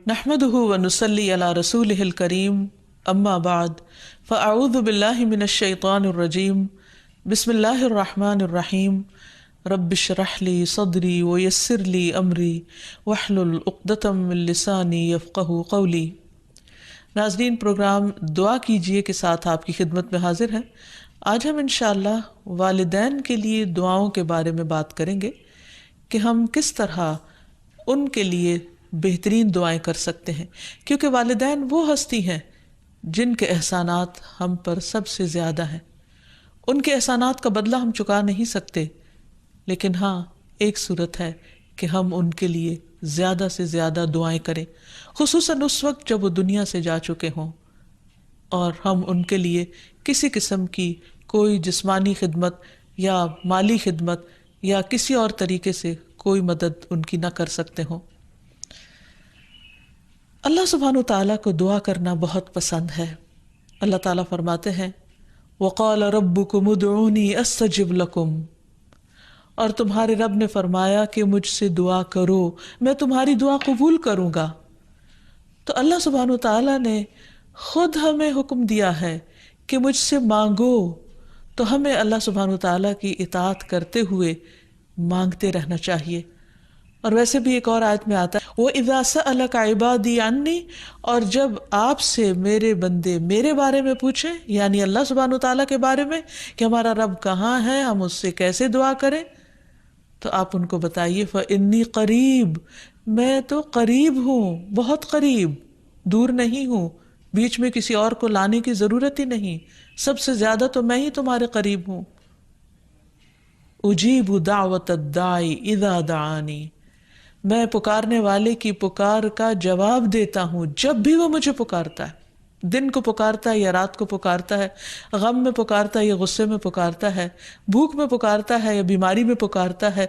نحمده ونصلي على رسوله الكريم اما بعد فاعوذ بالله من الشيطان الرجيم بسم الله الرحمن الرحيم رب اشرح لي صدري ويسر لي امري واحلل عقدة من لساني يفقهوا قولي۔ ناظرین، پروگرام دعا کیجئے کے ساتھ آپ کی خدمت میں حاضر ہیں۔ آج ہم انشاءاللہ والدین کے لیے دعاؤں کے بارے میں بات کریں گے کہ ہم کس طرح ان کے لیے بہترین دعائیں کر سکتے ہیں، کیونکہ والدین وہ ہستی ہیں جن کے احسانات ہم پر سب سے زیادہ ہیں۔ ان کے احسانات کا بدلہ ہم چکا نہیں سکتے، لیکن ہاں ایک صورت ہے کہ ہم ان کے لیے زیادہ سے زیادہ دعائیں کریں، خصوصاً اس وقت جب وہ دنیا سے جا چکے ہوں اور ہم ان کے لیے کسی قسم کی کوئی جسمانی خدمت یا مالی خدمت یا کسی اور طریقے سے کوئی مدد ان کی نہ کر سکتے ہوں۔ اللہ سبحانہ وتعالیٰ کو دعا کرنا بہت پسند ہے۔ اللہ تعالیٰ فرماتے ہیں وَقَالَ رَبُّكُمُ ادْعُونِي أَسْتَجِبْ لَكُمْ، اور تمہارے رب نے فرمایا کہ مجھ سے دعا کرو، میں تمہاری دعا قبول کروں گا۔ تو اللہ سبحانہ وتعالیٰ نے خود ہمیں حکم دیا ہے کہ مجھ سے مانگو، تو ہمیں اللہ سبحانہ وتعالیٰ کی اطاعت کرتے ہوئے مانگتے رہنا چاہیے۔ اور ویسے بھی ایک اور آیت میں آتا ہے وَإِذَا سَأَلَكَ عِبَادِي عَنِّي، اور جب آپ سے میرے بندے میرے بارے میں پوچھیں، یعنی اللہ سبحانہ وتعالیٰ کے بارے میں کہ ہمارا رب کہاں ہے، ہم اس سے کیسے دعا کریں، تو آپ ان کو بتائیے فَإِنِّي قریب، میں تو قریب ہوں، بہت قریب، دور نہیں ہوں، بیچ میں کسی اور کو لانے کی ضرورت ہی نہیں، سب سے زیادہ تو میں ہی تمہارے قریب ہوں۔ اجیب دعوت الداعی اذا دعانی، میں پکارنے والے کی پکار کا جواب دیتا ہوں جب بھی وہ مجھے پکارتا ہے، دن کو پکارتا ہے یا رات کو پکارتا ہے، غم میں پکارتا ہے یا غصے میں پکارتا ہے، بھوک میں پکارتا ہے یا بیماری میں پکارتا ہے،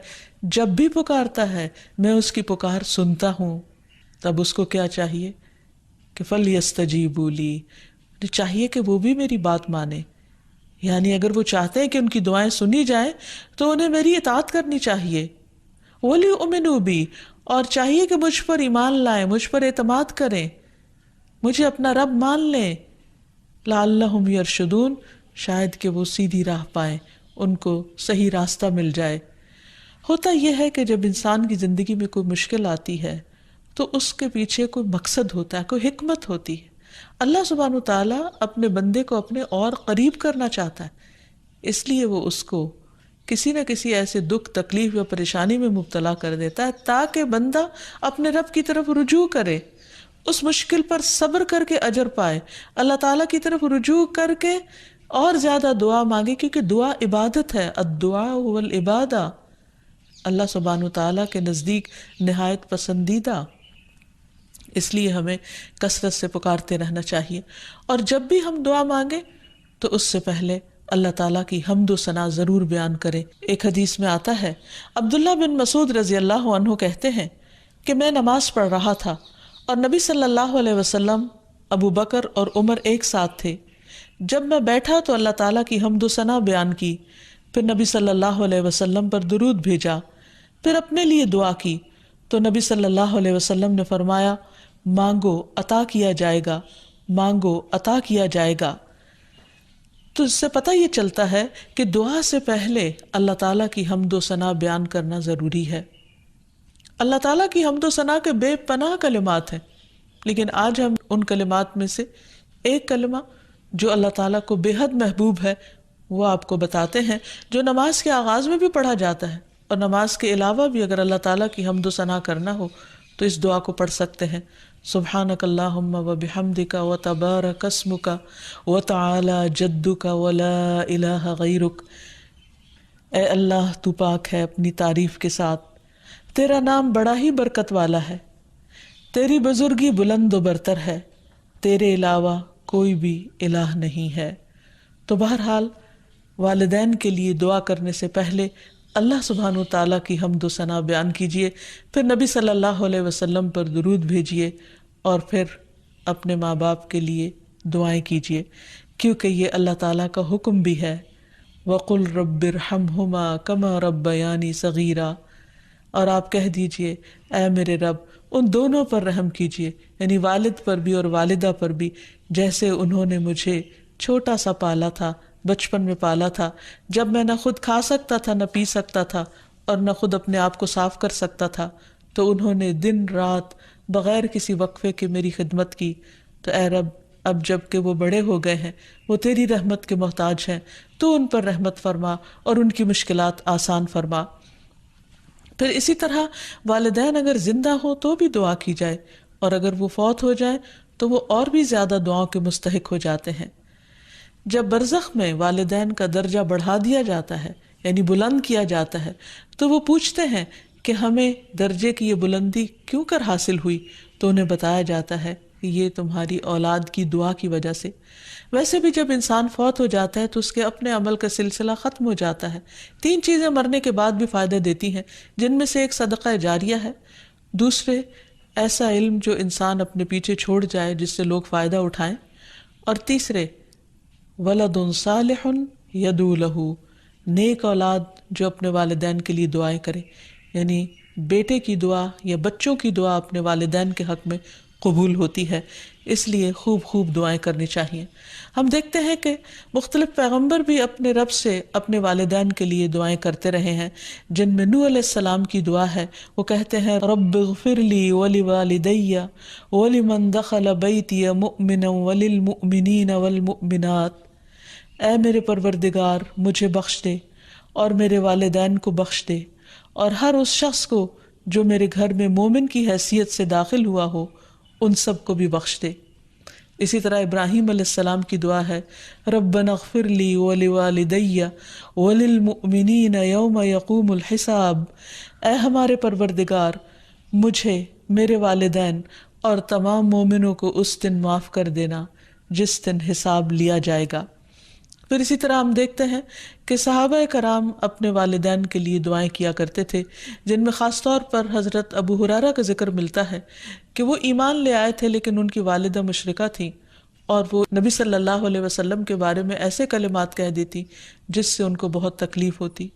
جب بھی پکارتا ہے میں اس کی پکار سنتا ہوں۔ تب اس کو کیا چاہیے کہ فَلْيَسْتَجِيبُوا لِي، چاہیے کہ وہ بھی میری بات مانے، یعنی اگر وہ چاہتے ہیں کہ ان کی دعائیں سنی جائیں تو انہیں میری اطاعت کرنی چاہیے۔ وَلْيُؤْمِنُوا بِي، اور چاہیے کہ مجھ پر ایمان لائیں، مجھ پر اعتماد کریں، مجھے اپنا رب مان لیں، لعلہم یرشدون، شاید کہ وہ سیدھی راہ پائیں، ان کو صحیح راستہ مل جائے۔ ہوتا یہ ہے کہ جب انسان کی زندگی میں کوئی مشکل آتی ہے تو اس کے پیچھے کوئی مقصد ہوتا ہے، کوئی حکمت ہوتی ہے۔ اللہ سبحانہ وتعالیٰ اپنے بندے کو اپنے اور قریب کرنا چاہتا ہے، اس لیے وہ اس کو کسی نہ کسی ایسے دکھ، تکلیف یا پریشانی میں مبتلا کر دیتا ہے تاکہ بندہ اپنے رب کی طرف رجوع کرے، اس مشکل پر صبر کر کے اجر پائے، اللہ تعالیٰ کی طرف رجوع کر کے اور زیادہ دعا مانگے، کیونکہ دعا عبادت ہے، الدعاء هو العبادہ، اللہ سبحانہ وتعالیٰ کے نزدیک نہایت پسندیدہ، اس لیے ہمیں کثرت سے پکارتے رہنا چاہیے۔ اور جب بھی ہم دعا مانگیں تو اس سے پہلے اللہ تعالیٰ کی حمد و ثنا ضرور بیان کریں۔ ایک حدیث میں آتا ہے عبداللہ بن مسعود رضی اللہ عنہ کہتے ہیں کہ میں نماز پڑھ رہا تھا اور نبی صلی اللہ علیہ وسلم، ابو بکر اور عمر ایک ساتھ تھے۔ جب میں بیٹھا تو اللہ تعالیٰ کی حمد و ثنا بیان کی، پھر نبی صلی اللہ علیہ وسلم پر درود بھیجا، پھر اپنے لیے دعا کی تو نبی صلی اللہ علیہ وسلم نے فرمایا مانگو عطا کیا جائے گا، مانگو عطا کیا جائے گا۔ تو اس سے پتہ یہ چلتا ہے کہ دعا سے پہلے اللہ تعالیٰ کی حمد و ثنا بیان کرنا ضروری ہے۔ اللہ تعالیٰ کی حمد و ثنا کے بے پناہ کلمات ہیں، لیکن آج ہم ان کلمات میں سے ایک کلمہ جو اللہ تعالیٰ کو بے حد محبوب ہے وہ آپ کو بتاتے ہیں، جو نماز کے آغاز میں بھی پڑھا جاتا ہے، اور نماز کے علاوہ بھی اگر اللہ تعالیٰ کی حمد و ثنا کرنا ہو تو اس دعا کو پڑھ سکتے ہیں۔ سبحانک اللہم وبحمدک وتبارک اسمک وتعالی جدک ولا الہ غیرک، اے اللہ تو پاک ہے اپنی تعریف کے ساتھ، تیرا نام بڑا ہی برکت والا ہے، تیری بزرگی بلند و برتر ہے، تیرے علاوہ کوئی بھی الہ نہیں ہے۔ تو بہرحال والدین کے لیے دعا کرنے سے پہلے اللہ سبحانہ وتعالیٰ کی حمد و ثنا بیان کیجیے، پھر نبی صلی اللہ علیہ وسلم پر درود بھیجیے، اور پھر اپنے ماں باپ کے لیے دعائیں کیجیے، کیونکہ یہ اللہ تعالیٰ کا حکم بھی ہے وَقُلْ رَبِّ ارْحَمْهُمَا كَمَا رَبَّيَانِي صَغِيرًا، اور آپ کہہ دیجئے اے میرے رب ان دونوں پر رحم کیجئے، یعنی والد پر بھی اور والدہ پر بھی، جیسے انہوں نے مجھے چھوٹا سا پالا تھا، بچپن میں پالا تھا، جب میں نہ خود کھا سکتا تھا نہ پی سکتا تھا اور نہ خود اپنے آپ کو صاف کر سکتا تھا، تو انہوں نے دن رات بغیر کسی وقفے کے میری خدمت کی۔ تو اے رب اب جب کہ وہ بڑے ہو گئے ہیں، وہ تیری رحمت کے محتاج ہیں، تو ان پر رحمت فرما اور ان کی مشکلات آسان فرما۔ پھر اسی طرح والدین اگر زندہ ہوں تو بھی دعا کی جائے، اور اگر وہ فوت ہو جائیں تو وہ اور بھی زیادہ دعاؤں کے مستحق ہو جاتے ہیں۔ جب برزخ میں والدین کا درجہ بڑھا دیا جاتا ہے، یعنی بلند کیا جاتا ہے، تو وہ پوچھتے ہیں کہ ہمیں درجے کی یہ بلندی کیوں کر حاصل ہوئی؟ تو انہیں بتایا جاتا ہے کہ یہ تمہاری اولاد کی دعا کی وجہ سے۔ ویسے بھی جب انسان فوت ہو جاتا ہے تو اس کے اپنے عمل کا سلسلہ ختم ہو جاتا ہے۔ 3 چیزیں مرنے کے بعد بھی فائدہ دیتی ہیں، جن میں سے ایک صدقہ جاریہ ہے، دوسرے ایسا علم جو انسان اپنے پیچھے چھوڑ جائے جس سے لوگ فائدہ اٹھائیں، اور تیسرے ولد صالح یدعو لہ، نیک اولاد جو اپنے والدین کے لیے دعائیں کرے، یعنی بیٹے کی دعا یا بچوں کی دعا اپنے والدین کے حق میں قبول ہوتی ہے، اس لیے خوب خوب دعائیں کرنی چاہیے۔ ہم دیکھتے ہیں کہ مختلف پیغمبر بھی اپنے رب سے اپنے والدین کے لیے دعائیں کرتے رہے ہیں، جن میں نوح علیہ السلام کی دعا ہے۔ وہ کہتے ہیں رب اغفر لی ولوالدی ولمن دخل بیتی مؤمنا وللمؤمنین والمؤمنات، اے میرے پروردگار مجھے بخش دے اور میرے والدین کو بخش دے، اور ہر اس شخص کو جو میرے گھر میں مومن کی حیثیت سے داخل ہوا ہو ان سب کو بھی بخش دے۔ اسی طرح ابراہیم علیہ السلام کی دعا ہے ربنا اغفر لی ولوالدی وللمؤمنین یوم یقوم الحساب، اے ہمارے پروردگار مجھے، میرے والدین اور تمام مومنوں کو اس دن معاف کر دینا جس دن حساب لیا جائے گا۔ پھر اسی طرح ہم دیکھتے ہیں کہ صحابہ کرام اپنے والدین کے لیے دعائیں کیا کرتے تھے، جن میں خاص طور پر حضرت ابو ہریرہ کا ذکر ملتا ہے کہ وہ ایمان لے آئے تھے لیکن ان کی والدہ مشرکہ تھیں، اور وہ نبی صلی اللہ علیہ وسلم کے بارے میں ایسے کلمات کہہ دیتی جس سے ان کو بہت تکلیف ہوتی۔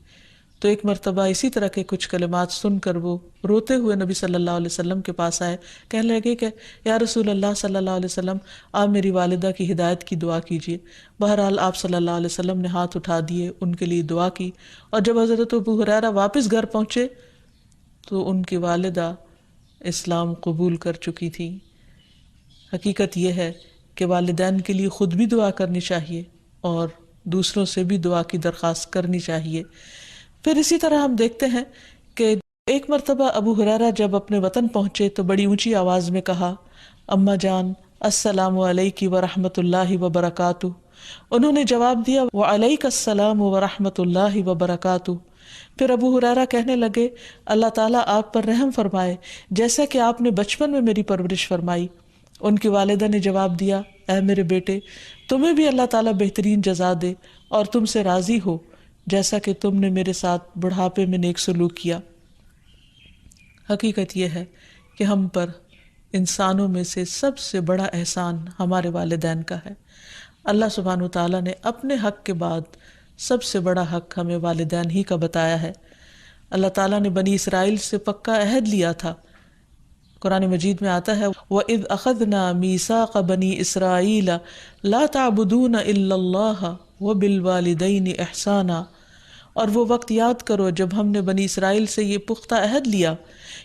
تو ایک مرتبہ اسی طرح کے کچھ کلمات سن کر وہ روتے ہوئے نبی صلی اللہ علیہ وسلم کے پاس آئے، کہنے لگے کہ یا رسول اللہ صلی اللہ علیہ وسلم آپ میری والدہ کی ہدایت کی دعا کیجیے۔ بہرحال آپ صلی اللہ علیہ وسلم نے ہاتھ اٹھا دیے، ان کے لیے دعا کی، اور جب حضرت ابو ہریرہ واپس گھر پہنچے تو ان کی والدہ اسلام قبول کر چکی تھی۔ حقیقت یہ ہے کہ والدین کے لیے خود بھی دعا کرنی چاہیے اور دوسروں سے بھی دعا کی درخواست کرنی چاہیے۔ پھر اسی طرح ہم دیکھتے ہیں کہ ایک مرتبہ ابو ہریرہ جب اپنے وطن پہنچے تو بڑی اونچی آواز میں کہا اماں جان السلام علیکی ورحمۃ اللہ وبرکاتہ۔ انہوں نے جواب دیا وعلیک السلام ورحمۃ اللہ وبرکاتہ۔ پھر ابو ہریرہ کہنے لگے اللہ تعالیٰ آپ پر رحم فرمائے جیسا کہ آپ نے بچپن میں میری پرورش فرمائی۔ ان کی والدہ نے جواب دیا اے میرے بیٹے تمہیں بھی اللہ تعالیٰ بہترین جزا دے اور تم سے راضی ہو جیسا کہ تم نے میرے ساتھ بڑھاپے میں نیک سلوک کیا۔ حقیقت یہ ہے کہ ہم پر انسانوں میں سے سب سے بڑا احسان ہمارے والدین کا ہے۔ اللہ سبحانہ وتعالیٰ نے اپنے حق کے بعد سب سے بڑا حق ہمیں والدین ہی کا بتایا ہے۔ اللہ تعالیٰ نے بنی اسرائیل سے پکا عہد لیا تھا، قرآن مجید میں آتا ہے وَإِذْ أَخَذْنَا مِيثَاقَ بَنِي إِسْرَائِيلَ لَا تَعْبُدُونَ إِلَّا اللَّهَ وَبِالْوَالِدَيْنِ إِحْسَانًا، اور وہ وقت یاد کرو جب ہم نے بنی اسرائیل سے یہ پختہ عہد لیا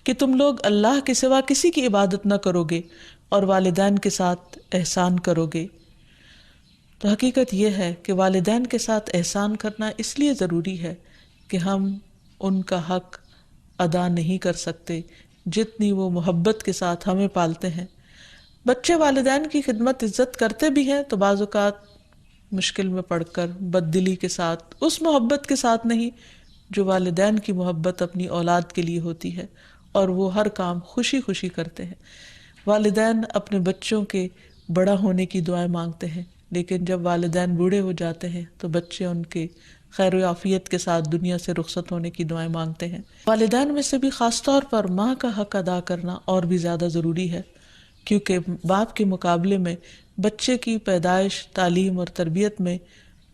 کہ تم لوگ اللہ کے سوا کسی کی عبادت نہ کرو گے اور والدین کے ساتھ احسان کرو گے۔ تو حقیقت یہ ہے کہ والدین کے ساتھ احسان کرنا اس لیے ضروری ہے کہ ہم ان کا حق ادا نہیں کر سکتے جتنی وہ محبت کے ساتھ ہمیں پالتے ہیں۔ بچے والدین کی خدمت عزت کرتے بھی ہیں تو بعض اوقات مشکل میں پڑ کر بد دلی کے ساتھ، اس محبت کے ساتھ نہیں جو والدین کی محبت اپنی اولاد کے لیے ہوتی ہے، اور وہ ہر کام خوشی خوشی کرتے ہیں۔ والدین اپنے بچوں کے بڑا ہونے کی دعائیں مانگتے ہیں، لیکن جب والدین بوڑھے ہو جاتے ہیں تو بچے ان کے خیر و عافیت کے ساتھ دنیا سے رخصت ہونے کی دعائیں مانگتے ہیں۔ والدین میں سے بھی خاص طور پر ماں کا حق ادا کرنا اور بھی زیادہ ضروری ہے، کیونکہ باپ کے مقابلے میں بچے کی پیدائش، تعلیم اور تربیت میں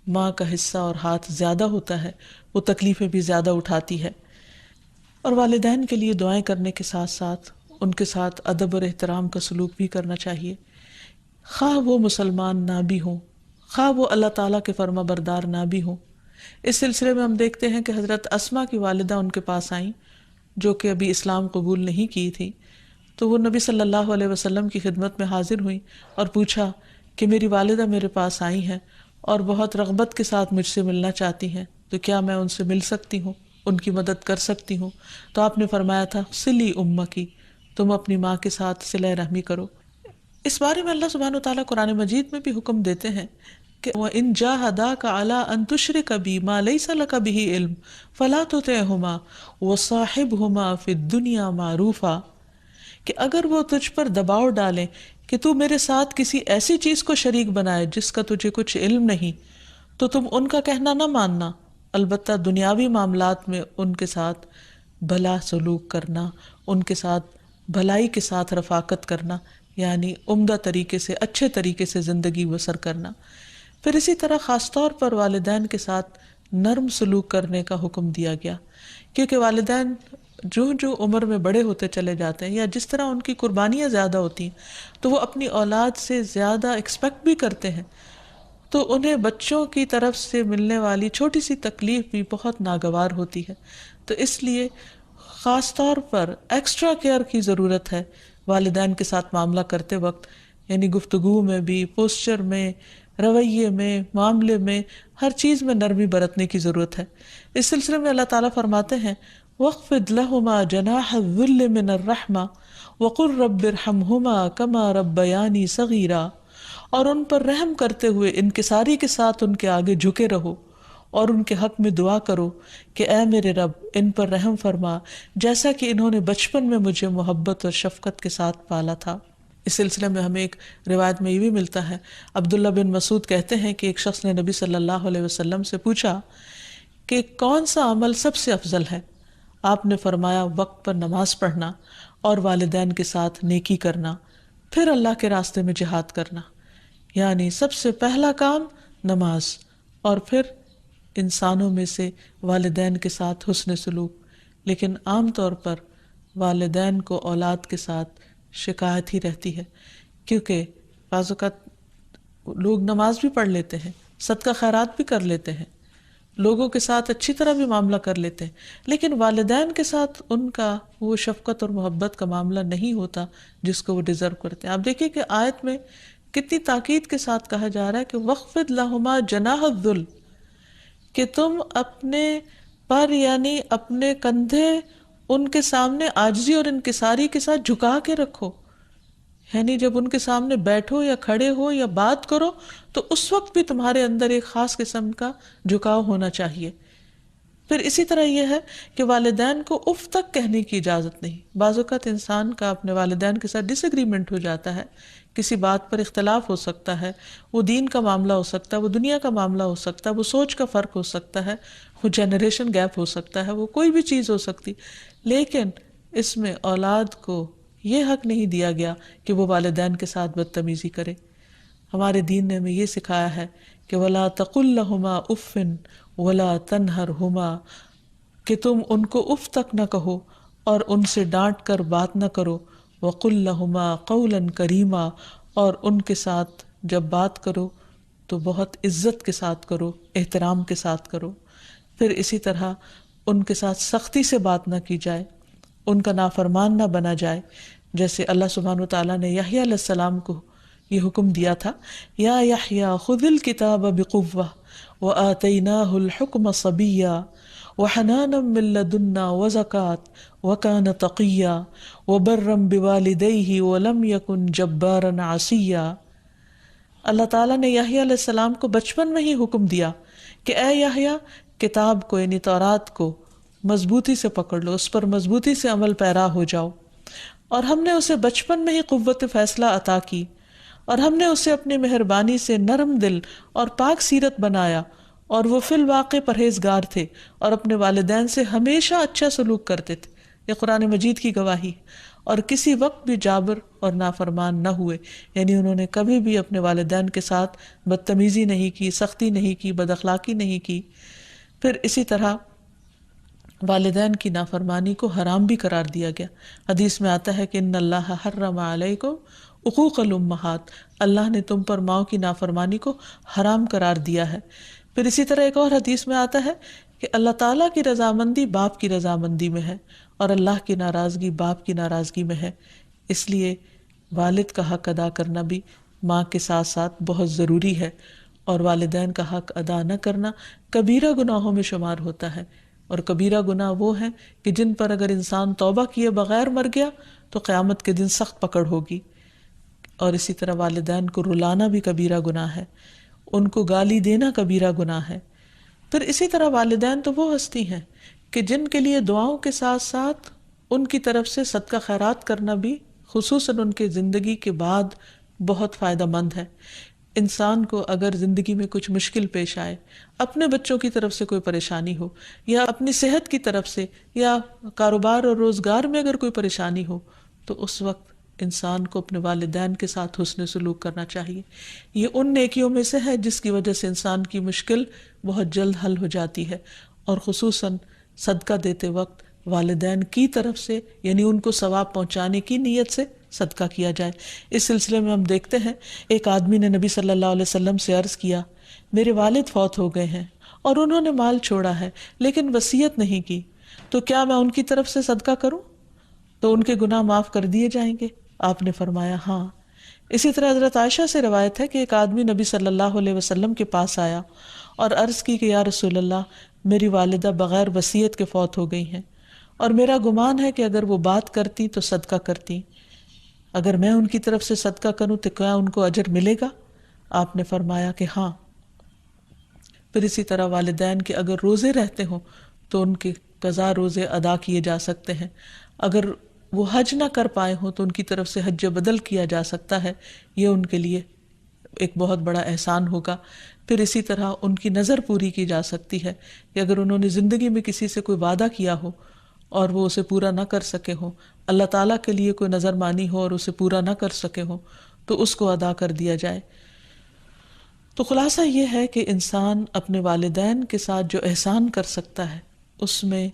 ماں کا حصہ اور ہاتھ زیادہ ہوتا ہے، وہ تکلیفیں بھی زیادہ اٹھاتی ہے۔ اور والدین کے لیے دعائیں کرنے کے ساتھ ساتھ ان کے ساتھ ادب اور احترام کا سلوک بھی کرنا چاہیے، خواہ وہ مسلمان نہ بھی ہوں، خواہ وہ اللہ تعالیٰ کے فرما بردار نہ بھی ہوں۔ اس سلسلے میں ہم دیکھتے ہیں کہ حضرت اسما کی والدہ ان کے پاس آئیں، جو کہ ابھی اسلام قبول نہیں کی تھی، تو وہ نبی صلی اللہ علیہ وسلم کی خدمت میں حاضر ہوئیں اور پوچھا کہ میری والدہ میرے پاس آئی ہیں اور بہت رغبت کے ساتھ مجھ سے ملنا چاہتی ہیں، تو کیا میں ان سے مل سکتی ہوں، ان کی مدد کر سکتی ہوں؟ تو آپ نے فرمایا تھا صلی امکی، تم اپنی ماں کے ساتھ صلہ رحمی کرو۔ اس بارے میں اللہ سبحانہ وتعالیٰ قرآن مجید میں بھی حکم دیتے ہیں کہ وَإِن جَاهَدَاكَ عَلَىٰ أَن تُشْرِكَ بِي مَا لَيْسَ لَكَ بِهِ عِلْمٌ فَلَا تُطِعْهُمَا وَصَاحِبْهُمَا فِي الدُّنْيَا مَعْرُوفًا، کہ اگر وہ تجھ پر دباؤ ڈالیں کہ تو میرے ساتھ کسی ایسی چیز کو شریک بنائے جس کا تجھے کچھ علم نہیں، تو تم ان کا کہنا نہ ماننا، البتہ دنیاوی معاملات میں ان کے ساتھ بھلا سلوک کرنا، ان کے ساتھ بھلائی کے ساتھ رفاقت کرنا، یعنی عمدہ طریقے سے، اچھے طریقے سے زندگی بسر کرنا۔ پھر اسی طرح خاص طور پر والدین کے ساتھ نرم سلوک کرنے کا حکم دیا گیا، کیونکہ والدین جو عمر میں بڑے ہوتے چلے جاتے ہیں یا جس طرح ان کی قربانیاں زیادہ ہوتی ہیں تو وہ اپنی اولاد سے زیادہ ایکسپیکٹ بھی کرتے ہیں، تو انہیں بچوں کی طرف سے ملنے والی چھوٹی سی تکلیف بھی بہت ناگوار ہوتی ہے۔ تو اس لیے خاص طور پر ایکسٹرا کیئر کی ضرورت ہے والدین کے ساتھ معاملہ کرتے وقت، یعنی گفتگو میں بھی، پوسچر میں، رویے میں، معاملے میں، ہر چیز میں نرمی برتنے کی ضرورت ہے۔ اس سلسلے میں اللہ تعالیٰ فرماتے ہیں وَاخْفِضْ لَهُمَا جَنَاحَ الذُّلِّ مِنَ الرَّحْمَةِ وَقُلْ رَبِّ ارْحَمْهُمَا كَمَا رَبَّيَانِي صَغِيرًا، اور ان پر رحم کرتے ہوئے انکساری کے ساتھ ان کے آگے جھکے رہو اور ان کے حق میں دعا کرو کہ اے میرے رب ان پر رحم فرما جیسا کہ انہوں نے بچپن میں مجھے محبت اور شفقت کے ساتھ پالا تھا۔ اس سلسلے میں ہمیں ایک روایت میں یہ بھی ملتا ہے، عبداللہ بن مسعود کہتے ہیں کہ ایک شخص نے نبی صلی اللہ علیہ وسلم سے پوچھا کہ کون سا عمل سب سے افضل ہے؟ آپ نے فرمایا وقت پر نماز پڑھنا اور والدین کے ساتھ نیکی کرنا، پھر اللہ کے راستے میں جہاد کرنا، یعنی سب سے پہلا کام نماز اور پھر انسانوں میں سے والدین کے ساتھ حسن سلوک۔ لیکن عام طور پر والدین کو اولاد کے ساتھ شکایت ہی رہتی ہے، کیونکہ بعض اوقات لوگ نماز بھی پڑھ لیتے ہیں، صدقہ خیرات بھی کر لیتے ہیں، لوگوں کے ساتھ اچھی طرح بھی معاملہ کر لیتے ہیں، لیکن والدین کے ساتھ ان کا وہ شفقت اور محبت کا معاملہ نہیں ہوتا جس کو وہ ڈیزرو کرتے ہیں۔ آپ دیکھیں کہ آیت میں کتنی تاکید کے ساتھ کہا جا رہا ہے کہ وَاخْفِضْ لَهُمَا جَنَاحَ الذُّلِّ، کہ تم اپنے پر یعنی اپنے کندھے ان کے سامنے عاجزی اور انکساری کے ساتھ جھکا کے رکھو، یعنی جب ان کے سامنے بیٹھو یا کھڑے ہو یا بات کرو تو اس وقت بھی تمہارے اندر ایک خاص قسم کا جھکاؤ ہونا چاہیے۔ پھر اسی طرح یہ ہے کہ والدین کو اف تک کہنے کی اجازت نہیں۔ بعض اوقات انسان کا اپنے والدین کے ساتھ ڈس ایگریمنٹ ہو جاتا ہے، کسی بات پر اختلاف ہو سکتا ہے، وہ دین کا معاملہ ہو سکتا ہے، وہ دنیا کا معاملہ ہو سکتا ہے، وہ سوچ کا فرق ہو سکتا ہے، وہ جنریشن گیپ ہو سکتا ہے، وہ کوئی بھی چیز ہو سکتی، لیکن اس میں اولاد کو یہ حق نہیں دیا گیا کہ وہ والدین کے ساتھ بدتمیزی کرے۔ ہمارے دین نے ہمیں یہ سکھایا ہے کہ وَلَا تَقُلْ لَهُمَا أُفٍّ وَلَا تَنْهَرْهُمَا، کہ تم ان کو اف تک نہ کہو اور ان سے ڈانٹ کر بات نہ کرو، وَقُلْ لَهُمَا قَوْلًا كَرِيمًا، اور ان کے ساتھ جب بات کرو تو بہت عزت کے ساتھ کرو، احترام کے ساتھ کرو۔ پھر اسی طرح ان کے ساتھ سختی سے بات نہ کی جائے، ان کا نافرمان نہ بنا جائے، جیسے اللہ سبحانہ وتعالیٰ نے یحییٰ علیہ السلام کو یہ حکم دیا تھا، یا یحییٰ خذ الکتاب بقوہ وآتیناہ الحکم صبیا وحنانا من لدنا وزکاة وکان تقیا وبرا بوالدیہ ولم یکن جبارا عصیا۔ اللہ تعالیٰ نے یحییٰ علیہ السلام کو بچپن میں ہی حکم دیا کہ اے یحییٰ کتاب کو یعنی تورات کو مضبوطی سے پکڑ لو، اس پر مضبوطی سے عمل پیرا ہو جاؤ، اور ہم نے اسے بچپن میں ہی قوت فیصلہ عطا کی، اور ہم نے اسے اپنی مہربانی سے نرم دل اور پاک سیرت بنایا، اور وہ فی الواقع پرہیزگار تھے اور اپنے والدین سے ہمیشہ اچھا سلوک کرتے تھے۔ یہ قرآن مجید کی گواہی، اور کسی وقت بھی جابر اور نافرمان نہ ہوئے، یعنی انہوں نے کبھی بھی اپنے والدین کے ساتھ بدتمیزی نہیں کی، سختی نہیں کی، بد اخلاقی نہیں کی۔ پھر اسی طرح والدین کی نافرمانی کو حرام بھی قرار دیا گیا۔ حدیث میں آتا ہے کہ ان اللہ حرم علیکم عقوق الامہات، اللہ نے تم پر ماؤں کی نافرمانی کو حرام قرار دیا ہے۔ پھر اسی طرح ایک اور حدیث میں آتا ہے کہ اللہ تعالیٰ کی رضامندی باپ کی رضامندی میں ہے، اور اللہ کی ناراضگی باپ کی ناراضگی میں ہے۔ اس لیے والد کا حق ادا کرنا بھی ماں کے ساتھ ساتھ بہت ضروری ہے، اور والدین کا حق ادا نہ کرنا کبیرہ گناہوں میں شمار ہوتا ہے۔ اور کبیرہ گناہ وہ ہیں کہ جن پر اگر انسان توبہ کیے بغیر مر گیا تو قیامت کے دن سخت پکڑ ہوگی۔ اور اسی طرح والدین کو رلانا بھی کبیرہ گناہ ہے، ان کو گالی دینا کبیرہ گناہ ہے۔ پھر اسی طرح والدین تو وہ ہستی ہیں کہ جن کے لیے دعاؤں کے ساتھ ساتھ ان کی طرف سے صدقہ خیرات کرنا بھی خصوصاً ان کے زندگی کے بعد بہت فائدہ مند ہے۔ انسان کو اگر زندگی میں کچھ مشکل پیش آئے، اپنے بچوں کی طرف سے کوئی پریشانی ہو، یا اپنی صحت کی طرف سے، یا کاروبار اور روزگار میں اگر کوئی پریشانی ہو، تو اس وقت انسان کو اپنے والدین کے ساتھ حسن سلوک کرنا چاہیے۔ یہ ان نیکیوں میں سے ہے جس کی وجہ سے انسان کی مشکل بہت جلد حل ہو جاتی ہے، اور خصوصاً صدقہ دیتے وقت والدین کی طرف سے، یعنی ان کو ثواب پہنچانے کی نیت سے صدقہ کیا جائے۔ اس سلسلے میں ہم دیکھتے ہیں ایک آدمی نے نبی صلی اللہ علیہ وسلم سے عرض کیا، میرے والد فوت ہو گئے ہیں اور انہوں نے مال چھوڑا ہے لیکن وصیت نہیں کی، تو کیا میں ان کی طرف سے صدقہ کروں تو ان کے گناہ معاف کر دیے جائیں گے؟ آپ نے فرمایا ہاں۔ اسی طرح حضرت عائشہ سے روایت ہے کہ ایک آدمی نبی صلی اللہ علیہ وسلم کے پاس آیا اور عرض کی کہ یا رسول اللہ، میری والدہ بغیر وصیت کے فوت ہو گئی ہیں، اور میرا گمان ہے کہ اگر وہ بات کرتی تو صدقہ کرتی، اگر میں ان کی طرف سے صدقہ کروں تو کیا ان کو اجر ملے گا؟ آپ نے فرمایا کہ ہاں۔ پھر اسی طرح والدین کے اگر روزے رہتے ہوں تو ان کے قضا روزے ادا کیے جا سکتے ہیں، اگر وہ حج نہ کر پائے ہوں تو ان کی طرف سے حج بدل کیا جا سکتا ہے، یہ ان کے لیے ایک بہت بڑا احسان ہوگا۔ پھر اسی طرح ان کی نظر پوری کی جا سکتی ہے کہ اگر انہوں نے زندگی میں کسی سے کوئی وعدہ کیا ہو اور وہ اسے پورا نہ کر سکے ہوں، اللہ تعالیٰ کے لیے کوئی نظر مانی ہو اور اسے پورا نہ کر سکے ہوں، تو اس کو ادا کر دیا جائے۔ تو خلاصہ یہ ہے کہ انسان اپنے والدین کے ساتھ جو احسان کر سکتا ہے، اس میں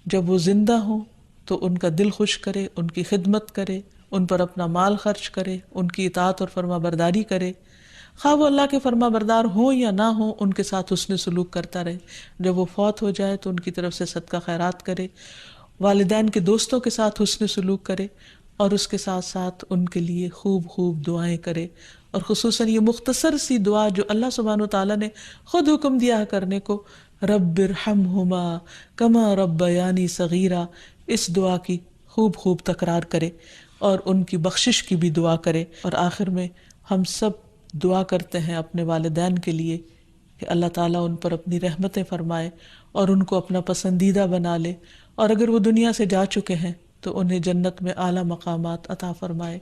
جب وہ زندہ ہوں تو ان کا دل خوش کرے، ان کی خدمت کرے، ان پر اپنا مال خرچ کرے، ان کی اطاعت اور فرما برداری کرے، خواہ وہ اللہ کے فرما بردار ہوں یا نہ ہوں، ان کے ساتھ حسن سلوک کرتا رہے۔ جب وہ فوت ہو جائے تو ان کی طرف سے صدقہ خیرات کرے، والدین کے دوستوں کے ساتھ حسن سلوک کرے، اور اس کے ساتھ ساتھ ان کے لیے خوب خوب دعائیں کرے، اور خصوصاً یہ مختصر سی دعا جو اللہ سبحانہ وتعالیٰ نے خود حکم دیا کرنے کو، رب ارحمہما کما ربیانی صغیرا، اس دعا کی خوب خوب تکرار کرے، اور ان کی بخشش کی بھی دعا کرے۔ اور آخر میں ہم سب دعا کرتے ہیں اپنے والدین کے لیے کہ اللہ تعالیٰ ان پر اپنی رحمتیں فرمائے اور ان کو اپنا پسندیدہ بنا لے، اور اگر وہ دنیا سے جا چکے ہیں تو انہیں جنت میں اعلیٰ مقامات عطا فرمائے۔